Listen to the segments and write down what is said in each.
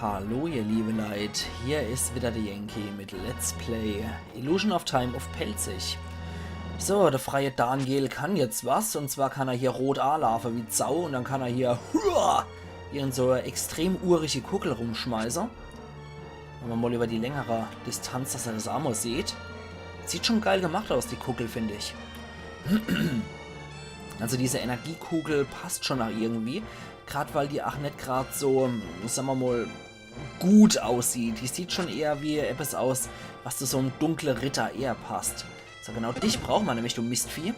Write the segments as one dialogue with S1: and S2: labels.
S1: Hallo ihr liebe Leute, hier ist wieder der Yankee mit Let's Play Illusion of Time auf Pelzig. So, der freie Daniel kann jetzt was, und zwar kann er hier rot A-Larve wie Sau und dann kann er hier irgend so extrem urige Kuckel rumschmeißen. Wenn man mal über die längere Distanz, dass er das Armor sieht. Sieht schon geil gemacht aus, die Kuckel, finde ich. Also diese Energiekugel passt schon nach irgendwie. Gerade weil die auch nicht gerade so, sagen wir mal, gut aussieht. Die sieht schon eher wie etwas aus, was zu so einem dunklen Ritter eher passt. So, genau dich braucht man nämlich, du Mistvieh.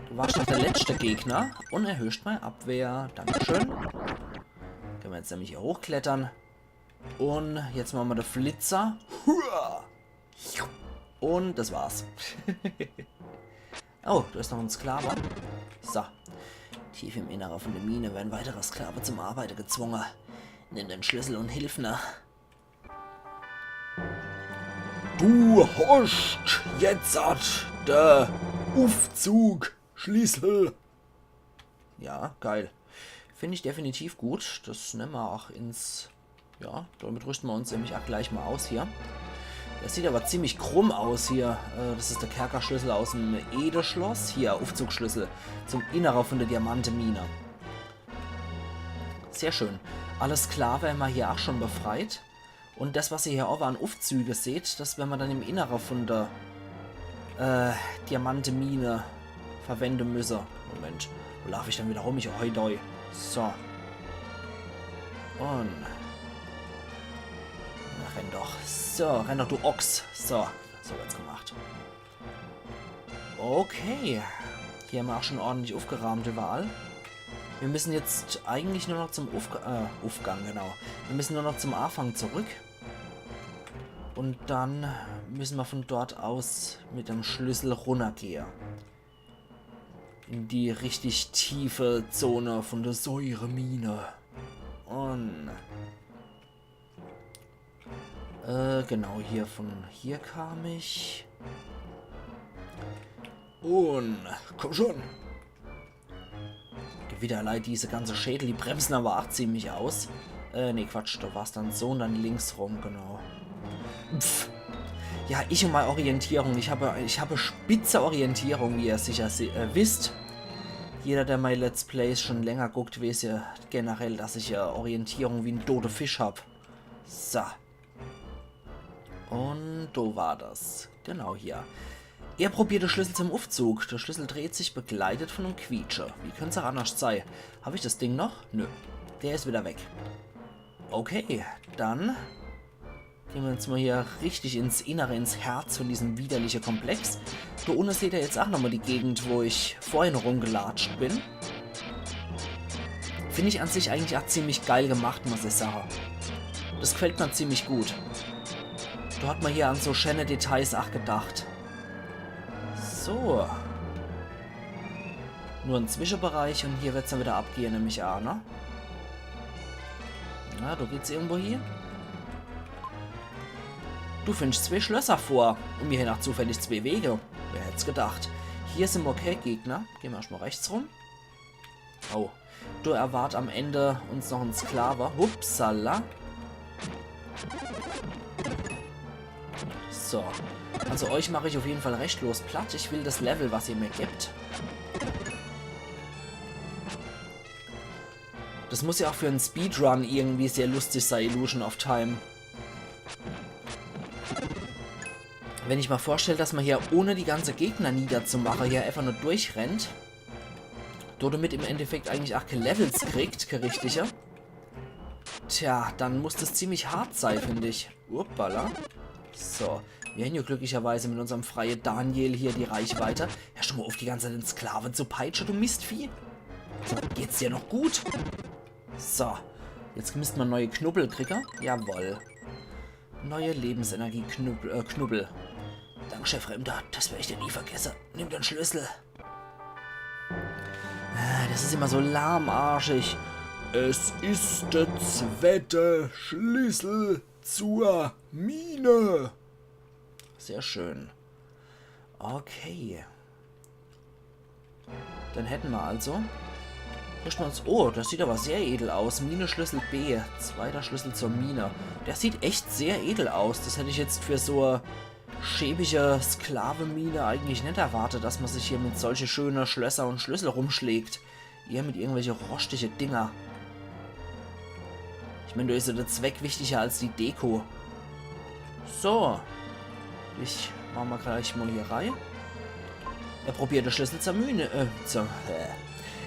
S1: Du warst doch der letzte Gegner und erhöht meine Abwehr. Dankeschön. Können wir jetzt nämlich hier hochklettern. Und jetzt machen wir den Flitzer. Und das war's. Oh, da ist noch ein Sklave. So. Tief im Inneren von der Mine werden weitere Sklave zum Arbeiten gezwungen. Nimm den Schlüssel und hilf mir.
S2: Du hast jetzt der Aufzug Schlüssel.
S1: Ja, geil. Finde ich definitiv gut. Das nehmen wir auch ins... Ja, damit rüsten wir uns nämlich auch gleich mal aus hier. Das sieht aber ziemlich krumm aus hier. Das ist der Kerkerschlüssel aus dem Edeschloss. Hier, Aufzugschlüssel zum Inneren von der Diamantemine. Sehr schön. Alle Sklaven haben wir hier auch schon befreit. Und das, was ihr hier auch an Aufzüge seht, das werden wir dann im Inneren von der Diamantemine verwenden müssen. Moment, wo laufe ich dann wieder rum? Ich heidoi. So. Und... Na, renn doch. So, renn doch, du Ochs. So, so wird's gemacht. Okay. Hier haben wir auch schon ordentlich aufgerahmt überall. Wir müssen jetzt eigentlich nur noch zum Aufgang, genau. Wir müssen nur noch zum Anfang zurück. Und dann müssen wir von dort aus mit dem Schlüssel runtergehen. In die richtig tiefe Zone von der Säuremine. Und... genau, hier von hier kam ich.
S2: Und komm schon.
S1: Gewitterleid, diese ganze Schädel, die bremsen aber auch ziemlich aus. Nee, Quatsch, da war es dann so und dann links rum, genau. Pff. Ja, ich und meine Orientierung. Ich habe spitze Orientierung, wie ihr sicher wisst. Jeder, der meine Let's Plays schon länger guckt, weiß ja generell, dass ich ja Orientierung wie ein toter Fisch habe. So. Und da war das. Genau hier. Er probiert den Schlüssel zum Aufzug. Der Schlüssel dreht sich begleitet von einem Quietscher. Wie könnte es auch anders sein? Habe ich das Ding noch? Nö. Der ist wieder weg. Okay, dann gehen wir jetzt mal hier richtig ins Innere, ins Herz von diesem widerlichen Komplex. Da unten seht ihr jetzt auch nochmal die Gegend, wo ich vorhin rumgelatscht bin. Finde ich an sich eigentlich auch ziemlich geil gemacht, muss ich sagen. Das gefällt mir ziemlich gut. Da hat man hier an so schöne Details auch gedacht. So. Nur ein Zwischenbereich und hier wird es dann wieder abgehen, nämlich auch, ne? Na, du geht's irgendwo hier? Du findest zwei Schlösser vor und mir hier nach zufällig zwei Wege. Wer hätte es gedacht? Hier sind okay Gegner. Gehen wir erstmal rechts rum. Oh. Du erwartet am Ende uns noch ein Sklave. Hupsala. So. Also euch mache ich auf jeden Fall rechtlos platt. Ich will das Level, was ihr mir gibt. Das muss ja auch für einen Speedrun irgendwie sehr lustig sein, Illusion of Time. Wenn ich mal vorstelle, dass man hier ohne die ganze Gegner niederzumachen hier einfach nur durchrennt. Damit im Endeffekt eigentlich auch keine Levels kriegt, keine richtige. Tja, dann muss das ziemlich hart sein, finde ich. Uppala. So. Wir haben hier glücklicherweise mit unserem freien Daniel hier die Reichweite. Ja, schon mal auf die ganze Zeit den Sklaven zu peitschen, du Mistvieh. So, geht's dir noch gut? So. Jetzt müssten wir neue Knubbel kriegen. Jawohl. Neue Lebensenergie-Knubbel. Danke, Fremder. Das werde ich dir nie vergessen. Nimm den Schlüssel. Das ist immer so lahmarschig.
S2: Es ist der zweite Schlüssel zur Mine.
S1: Sehr schön. Okay. Dann hätten wir also Richten wir uns... Oh, das sieht aber sehr edel aus. Mine-Schlüssel B. Zweiter Schlüssel zur Mine. Der sieht echt sehr edel aus. Das hätte ich jetzt für so eine schäbige Sklave-Mine eigentlich nicht erwartet, dass man sich hier mit solche schönen Schlösser und Schlüssel rumschlägt. Eher mit irgendwelche rostige Dinger. Ich meine, da ist ja der Zweck wichtiger als die Deko. So. Ich mache mal gleich mal hier rein. Er probiert den Schlüssel zur Mine.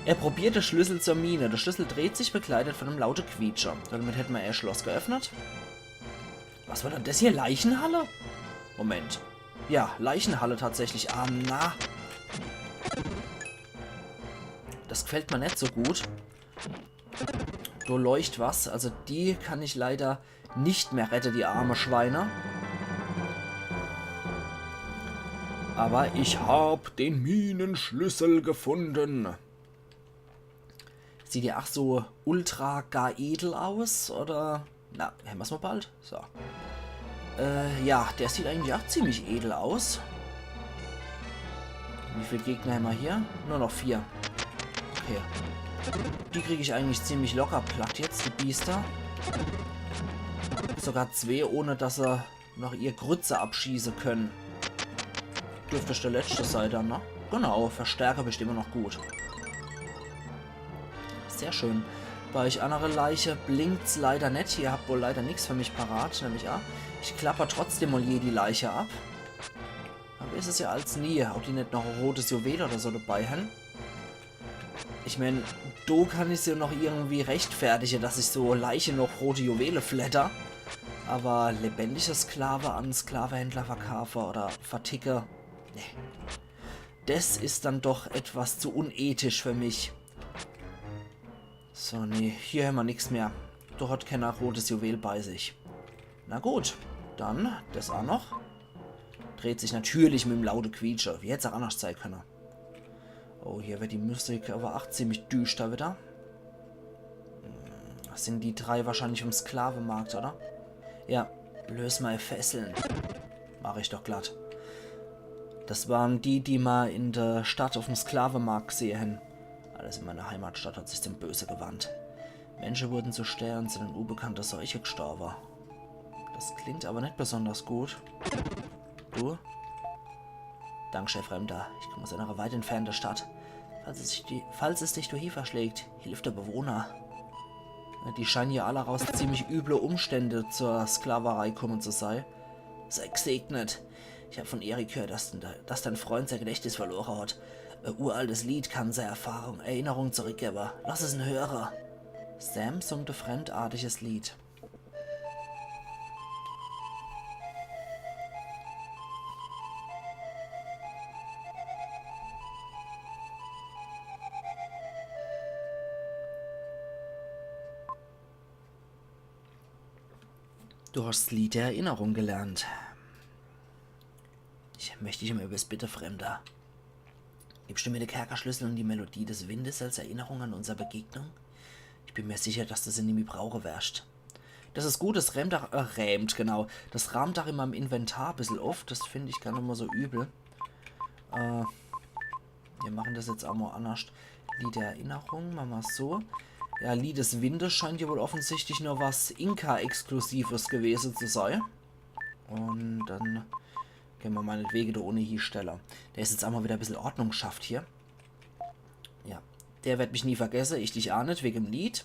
S1: Er probiert den Schlüssel zur Mine. Der Schlüssel dreht sich, begleitet von einem lauten Quietscher. Damit hätten wir Schloss geöffnet. Was war denn das hier? Leichenhalle? Moment. Ja, Leichenhalle tatsächlich. Ah, na. Das gefällt mir nicht so gut. Da leuchtet was. Also die kann ich leider nicht mehr retten, die arme Schweine.
S2: Aber ich hab den Minenschlüssel gefunden.
S1: Sieht ja auch so ultra gar edel aus, oder? Na, haben wir es mal bald. So. Ja, der sieht eigentlich auch ziemlich edel aus. Wie viele Gegner haben wir hier? Nur noch 4. Okay. Die kriege ich eigentlich ziemlich locker platt jetzt, die Biester. Sogar 2, ohne dass sie noch ihr Grütze abschießen können. Dürfte der letzte sein dann, ne? Genau, Verstärker bestimmt immer noch gut. Sehr schön. Bei euch andere Leiche blinkt es leider nicht. Ihr habt wohl leider nichts für mich parat, nämlich A. Ich klapper trotzdem mal je die Leiche ab. Aber ist es ja als nie, ob die nicht noch ein rotes Juwel oder so dabei haben. Ich meine, do kann ich sie noch irgendwie rechtfertigen, dass ich so Leiche noch rote Juwele flatter. Aber lebendige Sklave an Sklavehändler verkaufe oder verticke, nee. Das ist dann doch etwas zu unethisch für mich. So, nee, hier haben wir nichts mehr. Doch hat keiner rotes Juwel bei sich. Na gut, dann das auch noch. Dreht sich natürlich mit dem lauten Quietscher. Wie hätte es auch anders sein können. Oh, hier wird die Musik aber auch ziemlich düster wieder. Das sind die 3 wahrscheinlich vom Sklavenmarkt, oder? Ja, löse mal Fesseln. Mache ich doch glatt. Das waren die, die mal in der Stadt auf dem Sklavenmarkt sehen. Alles in meiner Heimatstadt hat sich zum Böse gewandt. Menschen wurden zu Sternen, sind in unbekannter Seuche gestorben. Das klingt aber nicht besonders gut. Du? Danke, Fremder. Ich komme aus einer weit entfernten Stadt. Falls es dich durch hier verschlägt, hilft der Bewohner. Die scheinen ja alle raus ziemlich üble Umstände zur Sklaverei kommen zu sein. Sei gesegnet. Ich habe von Erik gehört, dass dein Freund sein Gedächtnis verloren hat. Ein uraltes Lied kann seine Erinnerung zurückgeben. Lass es ihn hören. Sam summte fremdartiges Lied. Du hast das Lied der Erinnerung gelernt. Ich möchte dich um etwas bitten, Fremder. Gibst du mir den Kerkerschlüssel und die Melodie des Windes als Erinnerung an unsere Begegnung? Ich bin mir sicher, dass du sie nie brauchen wirst. Das ist gut, das genau. Das rahmt auch in meinem Inventar ein bisschen oft. Das finde ich gar nicht mal so übel. Wir machen das jetzt auch mal anders. Lied der Erinnerung, machen wir es so. Ja, Lied des Windes scheint ja wohl offensichtlich nur was Inka-Exklusives gewesen zu sein. Und dann gehen wir meinetwegen da ohne Hinsteller. Der ist jetzt einmal wieder ein bisschen Ordnung schafft hier. Ja, der wird mich nie vergessen, ich dich auch nicht, wegen dem Lied.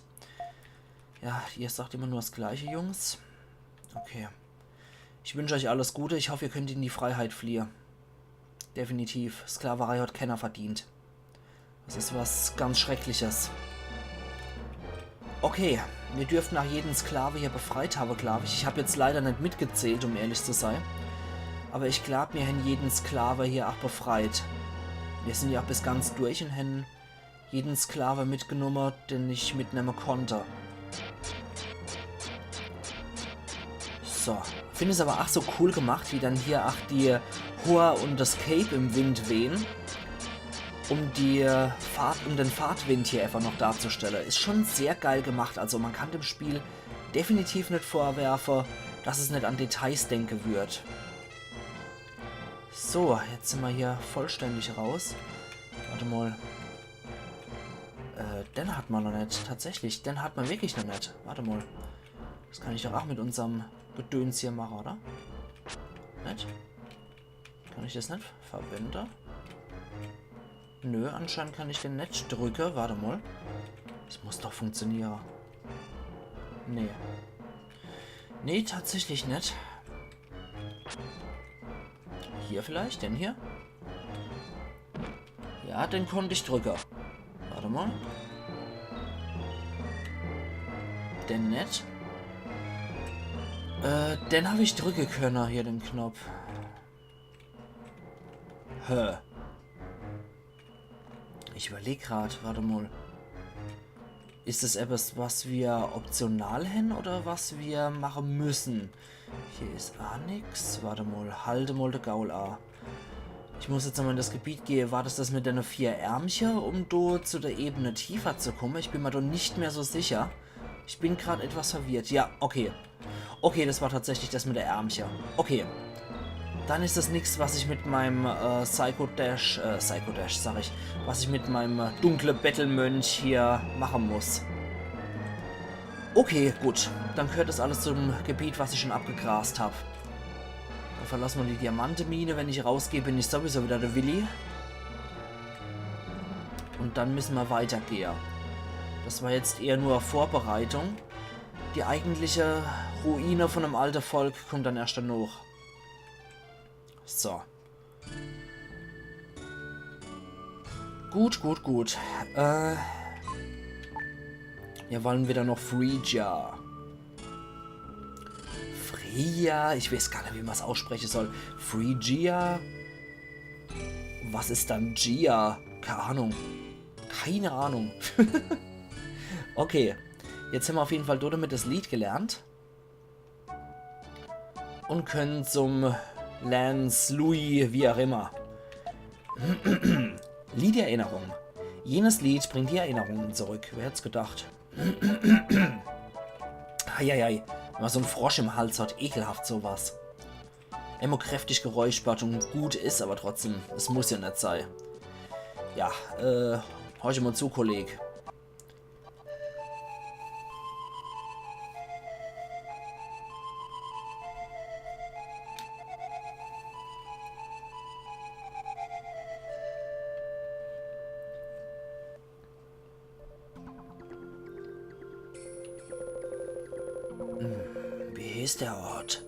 S1: Ja, ihr sagt immer nur das Gleiche, Jungs. Okay. Ich wünsche euch alles Gute, ich hoffe, ihr könnt in die Freiheit fliehen. Definitiv, Sklaverei hat keiner verdient. Das ist was ganz Schreckliches. Okay, wir dürften nach jedem Sklave hier befreit haben, glaube ich. Ich habe jetzt leider nicht mitgezählt, um ehrlich zu sein. Aber ich glaube, wir haben jeden Sklave hier auch befreit. Wir sind ja auch bis ganz durch und haben jeden Sklave mitgenommen, den ich mitnehmen konnte. So, finde es aber auch so cool gemacht, wie dann hier auch die Hoa und das Cape im Wind wehen. Um den Fahrtwind hier einfach noch darzustellen. Ist schon sehr geil gemacht. Also man kann dem Spiel definitiv nicht vorwerfen, dass es nicht an Details denken wird. So, jetzt sind wir hier vollständig raus. Warte mal. den hat man noch nicht. Tatsächlich, den hat man wirklich noch nicht. Warte mal. Das kann ich doch auch mit unserem Gedöns hier machen, oder? Nicht? Kann ich das nicht verwenden? Nö, anscheinend kann ich den nicht drücken. Warte mal. Das muss doch funktionieren. Nee. Nee, tatsächlich nicht. Hier vielleicht? Den hier? Ja, den konnte ich drücken. Warte mal. Den nicht. Den habe ich drücken können, hier den Knopf. Hä? Ich überlege gerade, warte mal. Ist das etwas, was wir optional haben oder was wir machen müssen? Hier ist auch nix. Warte mal, halte mal den Gaul an. Ich muss jetzt nochmal in das Gebiet gehen. War das mit den 4 Ärmchen, um dort zu der Ebene tiefer zu kommen? Ich bin mir doch nicht mehr so sicher. Ich bin gerade etwas verwirrt. Ja, okay. Okay, das war tatsächlich das mit der Ärmchen. Okay. Dann ist das nichts, was ich mit meinem Psycho Dash, sag ich, was ich mit meinem dunkle Bettelmönch hier machen muss. Okay, gut. Dann gehört das alles zum Gebiet, was ich schon abgegrast habe. Dann verlassen wir die Diamantemine. Wenn ich rausgehe, bin ich sowieso wieder der Willi. Und dann müssen wir weitergehen. Das war jetzt eher nur Vorbereitung. Die eigentliche Ruine von einem alten Volk kommt dann erst noch. So. Gut, gut, gut. Wir wollen wieder noch Phrygia. Phrygia? Ich weiß gar nicht, wie man es aussprechen soll. Phrygia? Was ist dann Gia? Keine Ahnung. Keine Ahnung. Okay. Jetzt haben wir auf jeden Fall damit das Lied gelernt. Und können zum Lance, Louis, wie auch immer. Liederinnerung. Jenes Lied bringt die Erinnerungen zurück. Wer hätte es gedacht? Eieiei. Wenn man so einen Frosch im Hals hat, ekelhaft sowas. Immer kräftig geräuspert und gut ist, aber trotzdem, es muss ja nicht sein. Ja, hör mal zu, Kollege. Wie ist der Ort?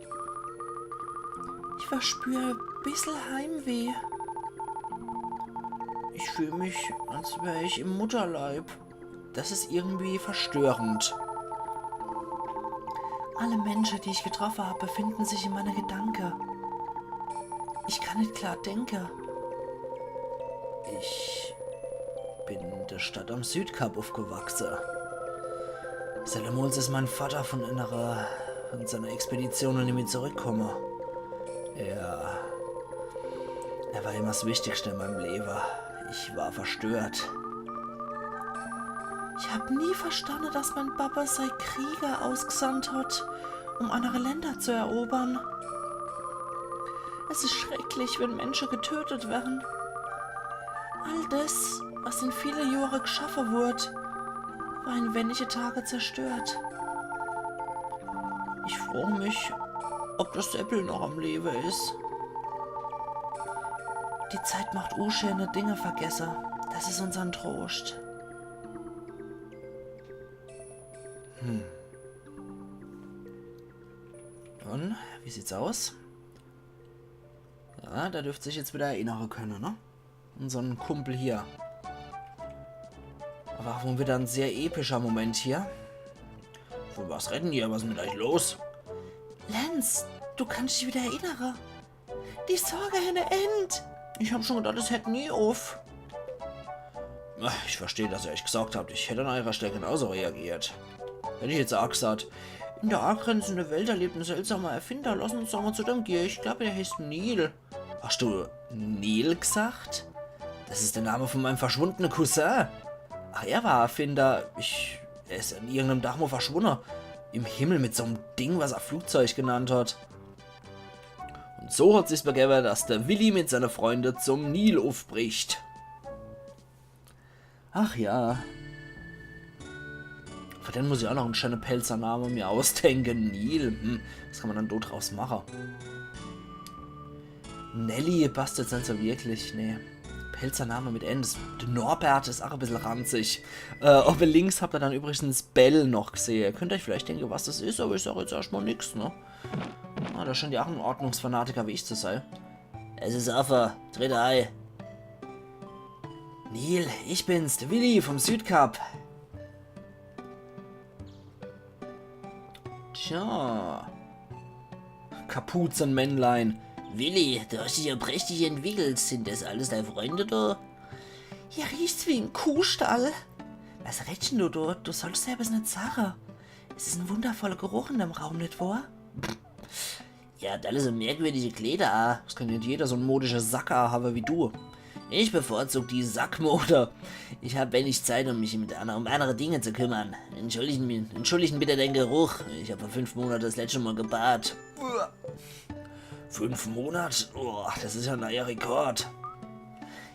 S1: Ich verspüre ein bisschen Heimweh. Ich fühle mich, als wäre ich im Mutterleib. Das ist irgendwie verstörend. Alle Menschen, die ich getroffen habe, befinden sich in meiner Gedanken. Ich kann nicht klar denken. Ich bin in der Stadt am Südkap aufgewachsen. Salomols ist mein Vater von seiner Expedition, und ich zurückkomme. Ja, er war immer das Wichtigste in meinem Leben. Ich war verstört. Ich habe nie verstanden, dass mein Papa seine Krieger ausgesandt hat, um andere Länder zu erobern. Es ist schrecklich, wenn Menschen getötet werden. All das, was in vielen Jahren geschaffen wurde, war in wenige Tage zerstört. Ich frage mich, ob das Seppel noch am Leben ist. Die Zeit macht unschöne Dinge vergessen. Das ist unser Trost. Und, wie sieht's aus? Ja, da dürfte sich jetzt wieder erinnern können, ne? Unseren Kumpel hier. Aber auch wieder ein sehr epischer Moment hier. Von was retten hier? Was ist mit euch los? Lance, du kannst dich wieder erinnern. Die Sorge hätte End. Ich habe schon gedacht, es hätte nie auf. Ich verstehe, dass ihr euch gesagt habt, ich hätte an eurer Stelle genauso reagiert. Hätte ich jetzt auch gesagt, in der angrenzenden Welt erlebt ein seltsamer Erfinder. Lass uns doch mal zu dem gehen. Ich glaube, der heißt Neil. Hast du Neil gesagt? Das ist der Name von meinem verschwundenen Cousin. Ach, er war Erfinder. Er ist an irgendeinem Dach mal verschwunden. Im Himmel mit so einem Ding, was er Flugzeug genannt hat. Und so hat sich's begeben, dass der Willi mit seinen Freunden zum Nil aufbricht. Ach ja. Für den muss ich auch noch einen schönen Pelzernamen mir ausdenken. Neil. Was kann man dann dort draus machen? Nelly passt jetzt nicht so wirklich. Nee. Pelzername mit N. Der Norbert ist auch ein bisschen ranzig. Oben links habt ihr dann übrigens Bell noch gesehen. Ihr könnt euch vielleicht denken, was das ist, aber ich sage jetzt erstmal nichts, ne? Ah, da scheint ja auch ein Ordnungsfanatiker wie ich zu sein. Es ist Affe, dritte Ei. Neil, ich bin's, der Willi vom Südkap. Tja. Kapuzenmännlein.
S3: Willi, du hast dich ja prächtig entwickelt. Sind das alles deine Freunde da?
S1: Hier riecht's wie ein Kuhstall. Was redest du dort? Du sollst selbst nicht sagen. Es ist ein wundervoller Geruch in dem Raum, nicht wahr?
S3: Ja, hat alles so merkwürdige Kleider an.
S1: Das kann nicht jeder so ein modischer Sacker haben wie du.
S3: Ich bevorzuge die Sackmode. Ich habe wenig Zeit, um mich um andere Dinge zu kümmern. Entschuldigen bitte den Geruch. Ich habe vor 5 Monaten das letzte Mal gebadet.
S1: 5 Monate? Oh, das ist ja ein neuer Rekord.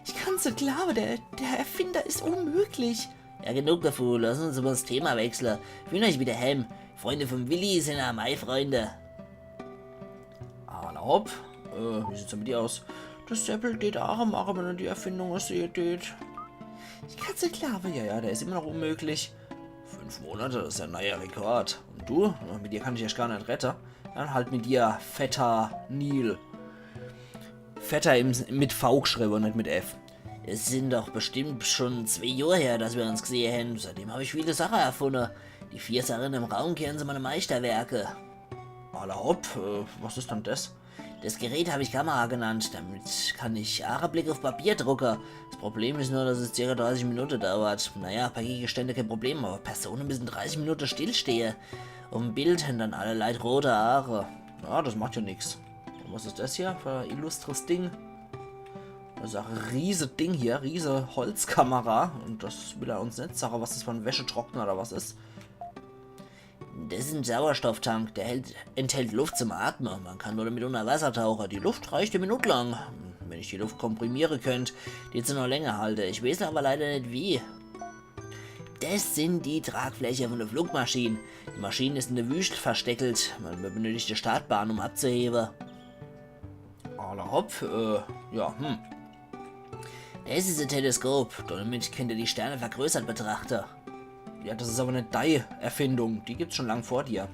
S1: Ich kann's nicht glauben, der Erfinder ist unmöglich.
S3: Ja, genug davon. Lass uns über das Thema wechseln. Ich will euch wieder heim. Freunde von Willi sind ja meine Freunde.
S1: Hopp. Wie sieht's denn mit dir aus? Das Seppel geht auch machen, wenn er die Erfindung sieht. Ich kann's nicht glauben. Ja, der ist immer noch unmöglich. 5 Monate, das ist ein neuer Rekord. Und du? Mit dir kann ich erst gar nicht retten. Dann halt mit dir, fetter Neil. Fetter mit V geschrieben und nicht mit F.
S3: Es sind doch bestimmt schon 2 Jahre her, dass wir uns gesehen haben. Seitdem habe ich viele Sachen erfunden. Die 4 Sachen im Raum kennen sie meine Meisterwerke.
S1: Hopp, was ist dann das?
S3: Das Gerät habe ich Kamera genannt. Damit kann ich Blick auf Papier drucken. Das Problem ist nur, dass es ca. 30 Minuten dauert. Naja, bei Gegenständen kein Problem, aber Personen müssen 30 Minuten stillstehen. Auf dem Bild haben dann alle Leute rote Haare.
S1: Ja, das macht ja nichts. Was ist das hier für ein illustres Ding? Das ist ein riese Ding hier, riese Holzkamera. Und das will er uns nicht sagen, was das für ein Wäschetrockner oder was ist.
S3: Das ist ein Sauerstofftank, der enthält Luft zum Atmen. Man kann nur damit unter Wasser tauchen. Die Luft reicht eine Minute lang. Wenn ich die Luft komprimiere könnte, die sie noch länger halte. Ich weiß aber leider nicht wie. Das sind die Tragflächen von der Flugmaschine. Die Maschine ist in der Wüste versteckelt. Man benötigt die Startbahn, um abzuheben.
S1: Hopp,
S3: Das ist ein Teleskop. Damit könnt ihr die Sterne vergrößert betrachten.
S1: Ja, das ist aber eine Dai-Erfindung. Die gibt's schon lang vor dir.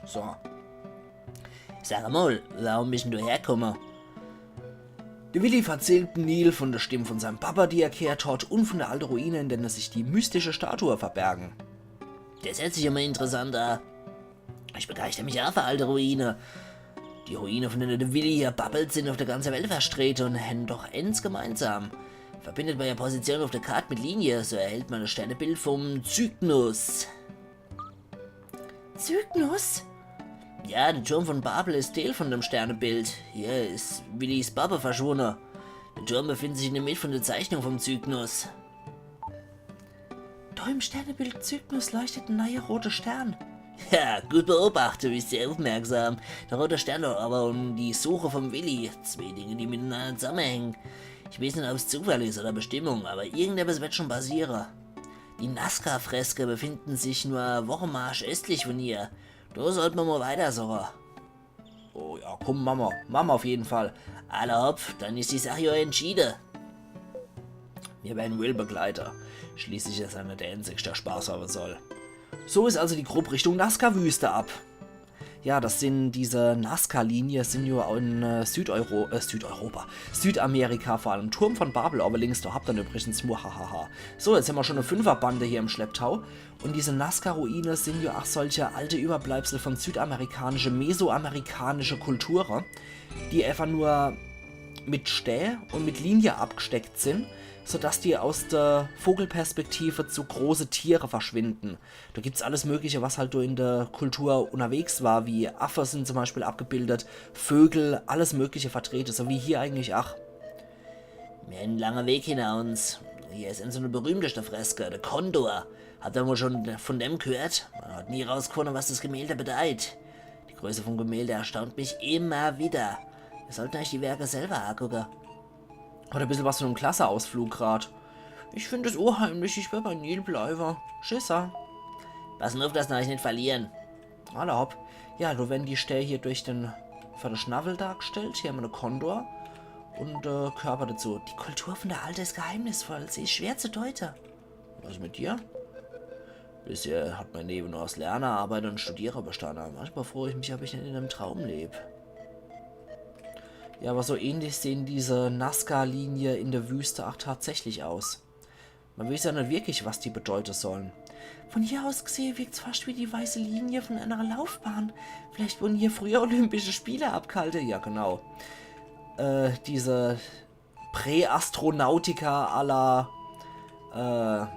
S1: So.
S3: Sag mal, warum bist du hergekommen?
S1: Der Willi erzählt Neil von der Stimme von seinem Papa, die er kehrt hat, und von der alten Ruine, in der sich die mystische Statue verbergen.
S3: Das hört sich immer interessant an. Ich begeistere mich auch für alte Ruine. Die Ruine, von denen der Willi hier babbelt, sind auf der ganzen Welt verstreten und haben doch eins gemeinsam. Verbindet man ja Position auf der Karte mit Linie, so erhält man das Sternebild vom Cygnus.
S1: Cygnus?
S3: Ja, der Turm von Babel ist Teil von dem Sternebild. Hier ist Willis Papa verschwunden. Der Turm befindet sich in der Mitte von der Zeichnung vom Cygnus.
S1: Da im Sternebild Cygnus leuchtet ein neuer roter Stern.
S3: Ja, gut beobachtet, bist sehr aufmerksam. Der rote Stern aber und die Suche vom Willi. 2 Dinge, die miteinander zusammenhängen. Ich weiß nicht, ob es Zufall ist oder Bestimmung, aber irgendetwas wird schon passieren. Die Nazca-Freske befinden sich nur einen Wochenmarsch östlich von hier. Da sollten wir mal weiter suchen.
S1: Oh ja, komm, Mama. Mama auf jeden Fall.
S3: Alle hopp, dann ist die Sache ja entschieden.
S1: Wir werden Will-Begleiter. Schließlich ist er nicht der einzige, der Spaß haben soll. So ist also die grob Richtung Nazca-Wüste ab. Ja, das sind diese Nazca-Linie, sind ja in Südamerika, vor allem Turm von Babel, aber links, da habt ihr übrigens muhahaha. So, jetzt haben wir schon eine 5er-Bande hier im Schlepptau. Und diese Nazca-Ruine sind ja auch solche alte Überbleibsel von südamerikanische, mesoamerikanische Kulturen, die einfach nur mit Stäh und mit Linie abgesteckt sind, sodass die aus der Vogelperspektive zu große Tiere verschwinden. Da gibt's alles Mögliche, was halt in der Kultur unterwegs war, wie Affe sind zum Beispiel abgebildet, Vögel, alles Mögliche vertreten, so wie hier eigentlich auch.
S3: Wir haben einen langen Weg hinter uns. Hier ist so eine berühmteste Freske, der Kondor. Habt ihr wohl schon von dem gehört? Man hat nie rausgefunden, was das Gemälde bedeutet. Die Größe vom Gemälde erstaunt mich immer wieder. Wir sollten euch die Werke selber angucken.
S1: Oder ein bisschen was von einem Klasseausflug grad. Ich finde es unheimlich, ich will bei Neil bleiben. Schisser.
S3: Pass auf, dass wir euch nicht verlieren.
S1: Erlaubt. Ja, du werden die Stelle hier durch den Schnabel dargestellt. Hier haben wir eine Kondor und Körper dazu. Die Kultur von der Alte ist geheimnisvoll. Sie ist schwer zu deuten. Was ist mit dir? Bisher hat mein Leben nur aus Lerner, Arbeiter und Studierer bestanden. Manchmal freue ich mich, ob ich nicht in einem Traum lebe. Ja, aber so ähnlich sehen diese Nazca-Linie in der Wüste auch tatsächlich aus. Man weiß ja nicht wirklich, was die bedeuten sollen. Von hier aus gesehen wirkt es fast wie die weiße Linie von einer Laufbahn. Vielleicht wurden hier früher Olympische Spiele abgehalten. Ja, genau. Diese Präastronautika à la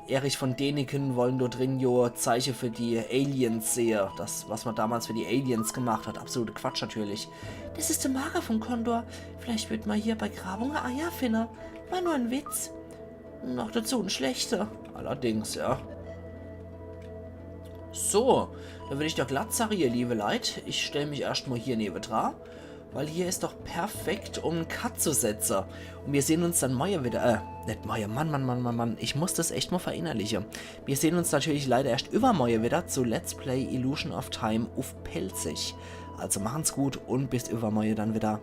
S1: Erich von Däniken wollen dort drin jo Zeichen für die Aliens sehen. Das, was man damals für die Aliens gemacht hat. Absolute Quatsch natürlich. Das ist der Mager von Kondor. Vielleicht wird man hier bei Grabung Eier finden. War nur ein Witz. Noch dazu ein schlechter. Allerdings, ja. So, dann würde ich doch glatt sagen, ihr liebe Leute, ich stelle mich erstmal hier neben dran, weil hier ist doch perfekt, um einen Cut zu setzen. Und wir sehen uns dann morgen wieder, nicht morgen, Mann, ich muss das echt mal verinnerlichen. Wir sehen uns natürlich leider erst übermorgen wieder zu Let's Play Illusion of Time auf Pelzig. Also machen's gut und bis übermorgen dann wieder.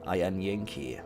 S1: Euer Yankee.